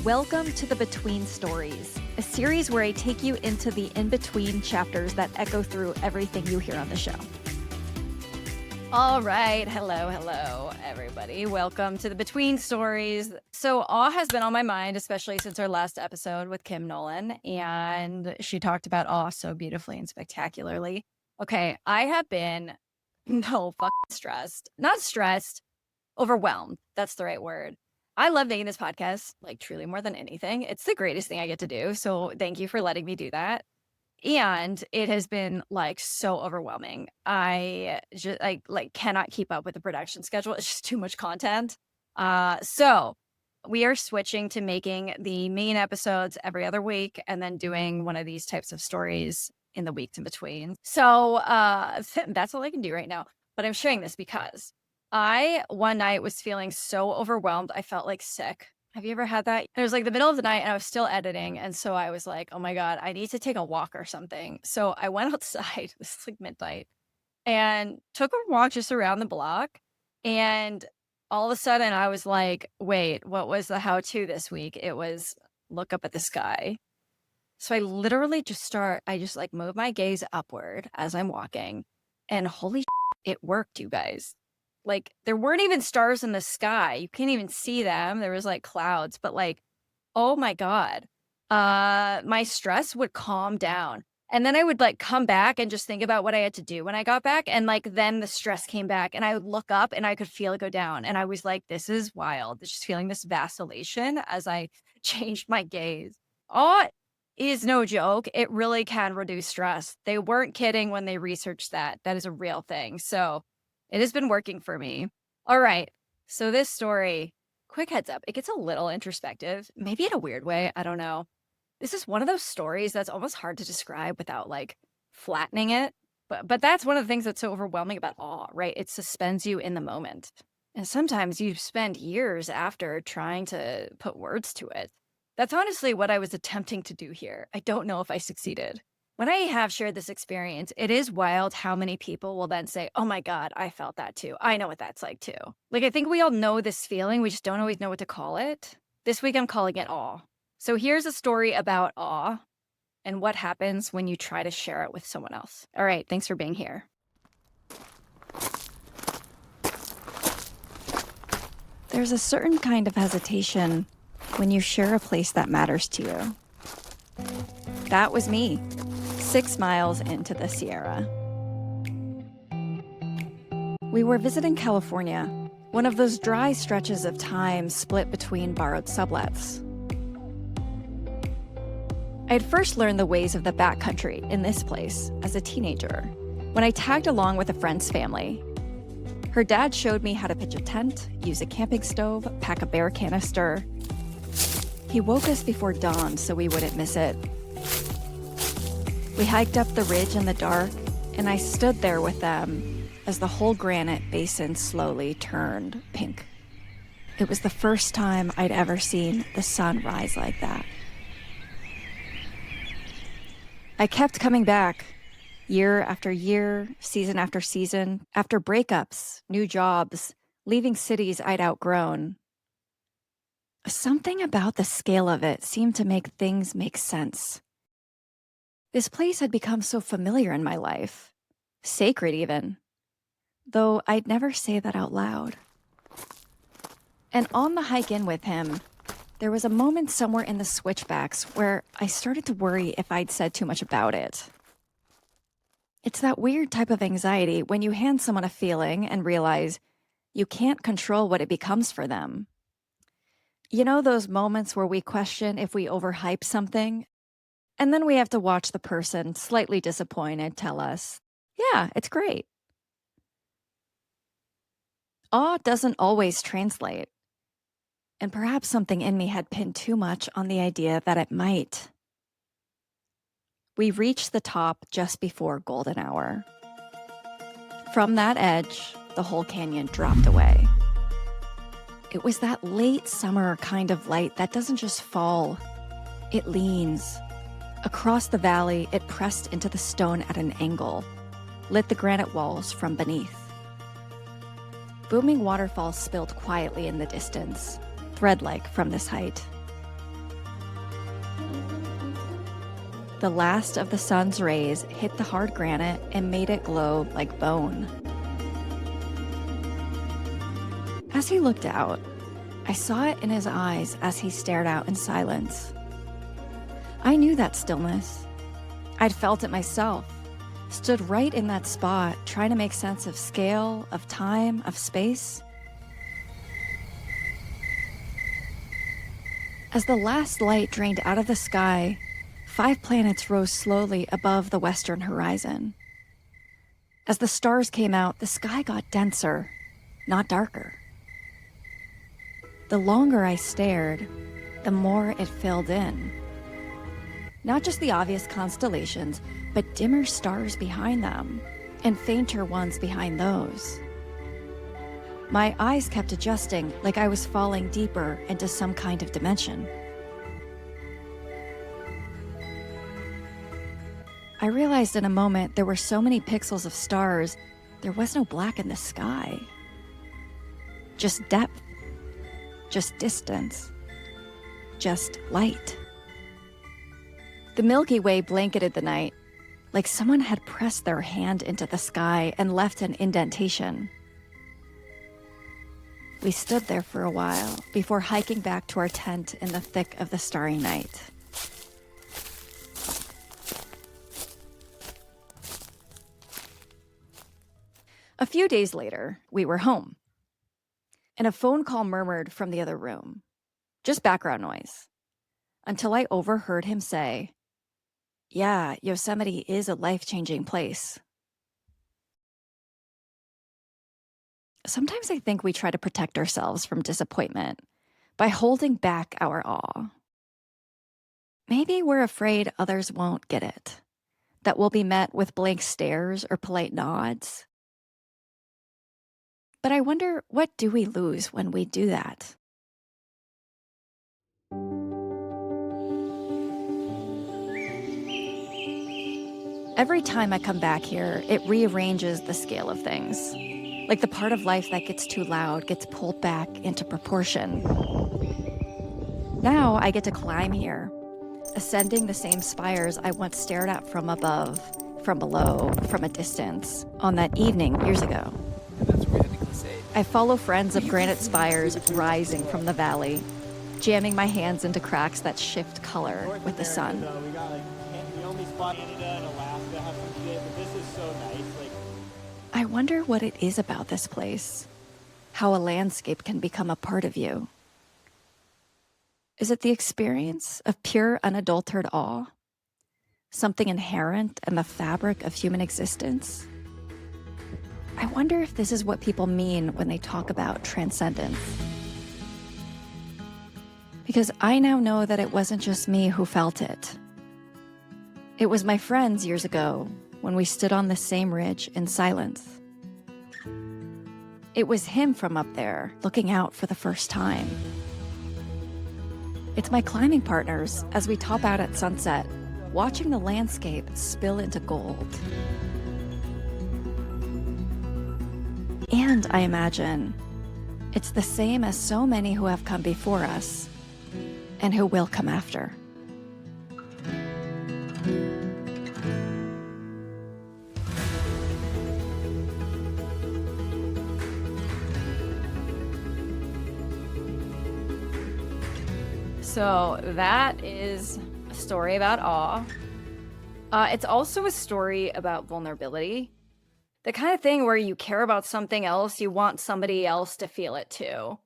Welcome to the Between Stories, a series where I take you into the in-between chapters that echo through everything you hear on the show. All right. Hello, everybody. Welcome to the Between Stories. So awe has been on my mind, especially since our last episode with Kim Nolan, and she talked about awe so beautifully and spectacularly. Okay, I have been stressed. Not stressed, overwhelmed. That's the right word. I love making this podcast, like truly more than anything. It's the greatest thing I get to do. So thank you for letting me do that. And it has been like so overwhelming. I just like cannot keep up with the production schedule. It's just too much content. So we are switching to making the main episodes every other week and then doing one of these types of stories in the weeks in between. So that's all I can do right now. But I'm sharing this because I one night was feeling so overwhelmed. I felt like sick. Have you ever had that? It was like the middle of the night and I was still editing. And so I was like, oh my God, I need to take a walk or something. So I went outside, this is like midnight, and took a walk just around the block. And all of a sudden I was like, wait, what was the how-to this week? It was look up at the sky. So I literally I just like move my gaze upward as I'm walking. And holy shit, it worked, you guys. Like there weren't even stars in the sky. You can't even see them. There was like clouds, but like, oh my God. My stress would calm down. And then I would like come back and just think about what I had to do when I got back. And like then the stress came back and I would look up and I could feel it go down. And I was like, this is wild. Just feeling this vacillation as I changed my gaze. Oh, is no joke. It really can reduce stress. They weren't kidding when they researched that. That is a real thing. So it has been working for me. All right. So this story, quick heads up, it gets a little introspective, maybe in a weird way. I don't know. This is one of those stories that's almost hard to describe without like flattening it. But that's one of the things that's so overwhelming about awe, right? It suspends you in the moment. And sometimes you spend years after trying to put words to it. That's honestly what I was attempting to do here. I don't know if I succeeded. When I have shared this experience, it is wild how many people will then say, oh my God, I felt that too. I know what that's like too. Like, I think we all know this feeling. We just don't always know what to call it. This week, I'm calling it awe. So here's a story about awe and what happens when you try to share it with someone else. All right, thanks for being here. There's a certain kind of hesitation when you share a place that matters to you. That was me. 6 miles into the Sierra. We were visiting California, one of those dry stretches of time split between borrowed sublets. I had first learned the ways of the backcountry in this place as a teenager, when I tagged along with a friend's family. Her dad showed me how to pitch a tent, use a camping stove, pack a bear canister. He woke us before dawn so we wouldn't miss it. We hiked up the ridge in the dark, and I stood there with them as the whole granite basin slowly turned pink. It was the first time I'd ever seen the sun rise like that. I kept coming back, year after year, season after season, after breakups, new jobs, leaving cities I'd outgrown. Something about the scale of it seemed to make things make sense. This place had become so familiar in my life, sacred even, though I'd never say that out loud. And on the hike in with him, there was a moment somewhere in the switchbacks where I started to worry if I'd said too much about it. It's that weird type of anxiety when you hand someone a feeling and realize you can't control what it becomes for them. You know those moments where we question if we overhype something? And then we have to watch the person, slightly disappointed, tell us, yeah, it's great. Awe doesn't always translate. And perhaps something in me had pinned too much on the idea that it might. We reached the top just before golden hour. From that edge, the whole canyon dropped away. It was that late summer kind of light that doesn't just fall, it leans. Across the valley, it pressed into the stone at an angle, lit the granite walls from beneath. Booming waterfalls spilled quietly in the distance, thread-like from this height. The last of the sun's rays hit the hard granite and made it glow like bone. As he looked out, I saw it in his eyes as he stared out in silence. I knew that stillness. I'd felt it myself, stood right in that spot, trying to make sense of scale, of time, of space. As the last light drained out of the sky, 5 planets rose slowly above the western horizon. As the stars came out, the sky got denser, not darker. The longer I stared, the more it filled in. Not just the obvious constellations, but dimmer stars behind them, and fainter ones behind those. My eyes kept adjusting like I was falling deeper into some kind of dimension. I realized in a moment there were so many pixels of stars, there was no black in the sky. Just depth, just distance, just light. The Milky Way blanketed the night, like someone had pressed their hand into the sky and left an indentation. We stood there for a while before hiking back to our tent in the thick of the starry night. A few days later, we were home, and a phone call murmured from the other room, just background noise, until I overheard him say, "Yeah, Yosemite is a life-changing place." Sometimes I think we try to protect ourselves from disappointment by holding back our awe. Maybe we're afraid others won't get it, that we'll be met with blank stares or polite nods. But I wonder, what do we lose when we do that? Every time I come back here, it rearranges the scale of things. Like the part of life that gets too loud gets pulled back into proportion. Now I get to climb here, ascending the same spires I once stared at from above, from below, from a distance, on that evening years ago. I follow friends of granite spires rising from the valley, jamming my hands into cracks that shift color with the sun. I wonder what it is about this place, how a landscape can become a part of you. Is it the experience of pure, unadulterated awe? Something inherent in the fabric of human existence? I wonder if this is what people mean when they talk about transcendence. Because I now know that it wasn't just me who felt it. It was my friends years ago when we stood on the same ridge in silence. It was him from up there looking out for the first time. It's my climbing partners as we top out at sunset, watching the landscape spill into gold. And I imagine it's the same as so many who have come before us and who will come after. So that is a story about awe. It's also a story about vulnerability. The kind of thing where you care about something else, you want somebody else to feel it too,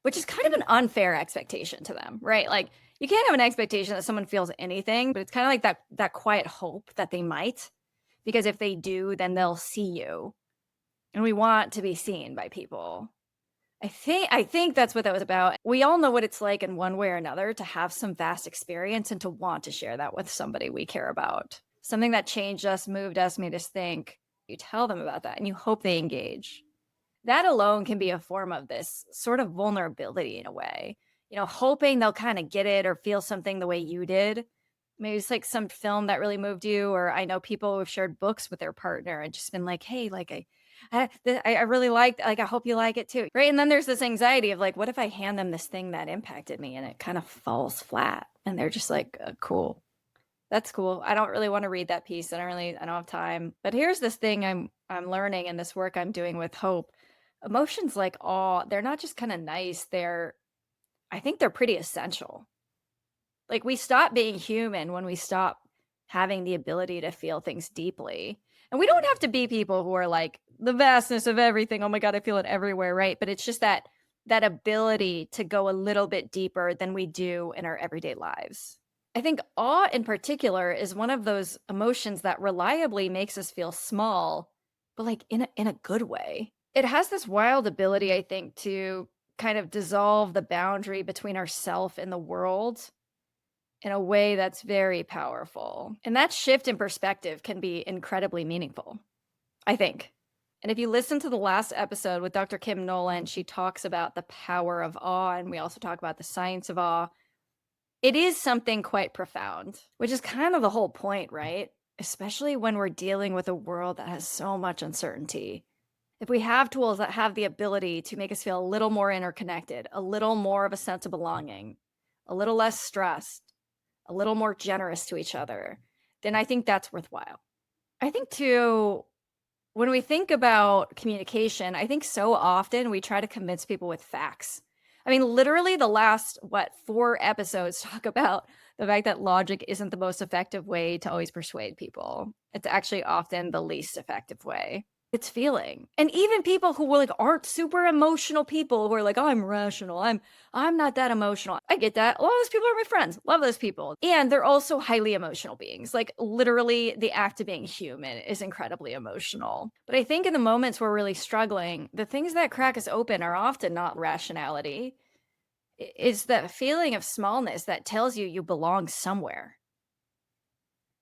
which is kind of an unfair expectation to them, right? Like, you can't have an expectation that someone feels anything, but it's kind of like that quiet hope that they might, because if they do, then they'll see you. And we want to be seen by people. I think that's what that was about. We all know what it's like in one way or another to have some vast experience and to want to share that with somebody we care about. Something that changed us, moved us, made us think. You tell them about that and you hope they engage. That alone can be a form of this sort of vulnerability in a way. You know, hoping they'll kind of get it or feel something the way you did. Maybe it's like some film that really moved you, or I know people who've shared books with their partner and just been like, "Hey, like I really liked, like, I hope you like it too." Right? And then there's this anxiety of like, what if I hand them this thing that impacted me and it kind of falls flat and they're just like, "Cool." That's cool. I don't really wanna read that piece. I don't have time. But here's this thing I'm learning in this work I'm doing with hope. Emotions like awe, they're not just kinda nice, I think they're pretty essential. Like, we stop being human when we stop having the ability to feel things deeply. And we don't have to be people who are like, "The vastness of everything, oh my god, I feel it everywhere," right? But it's just that ability to go a little bit deeper than we do in our everyday lives. I think awe in particular is one of those emotions that reliably makes us feel small, but like in a good way. It has this wild ability, I think, to kind of dissolve the boundary between ourself and the world in a way that's very powerful. And that shift in perspective can be incredibly meaningful, I think. And if you listen to the last episode with Dr. Kim Nolan, she talks about the power of awe, and we also talk about the science of awe. It is something quite profound, which is kind of the whole point, right? Especially when we're dealing with a world that has so much uncertainty. If we have tools that have the ability to make us feel a little more interconnected, a little more of a sense of belonging, a little less stressed, a little more generous to each other, then I think that's worthwhile. I think too, when we think about communication, I think so often we try to convince people with facts. I mean, literally the last, what, 4 episodes talk about the fact that logic isn't the most effective way to always persuade people. It's actually often the least effective way. It's feeling. And even people who like aren't super emotional people who are like, "Oh, I'm rational. I'm not that emotional." I get that. A lot of those people are my friends. Love those people. And they're also highly emotional beings. Like literally the act of being human is incredibly emotional. But I think in the moments we're really struggling, the things that crack us open are often not rationality. It's that feeling of smallness that tells you you belong somewhere.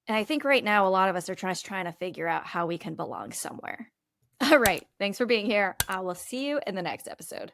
And I think right now a lot of us are trying to figure out how we can belong somewhere. All right. Thanks for being here. I will see you in the next episode.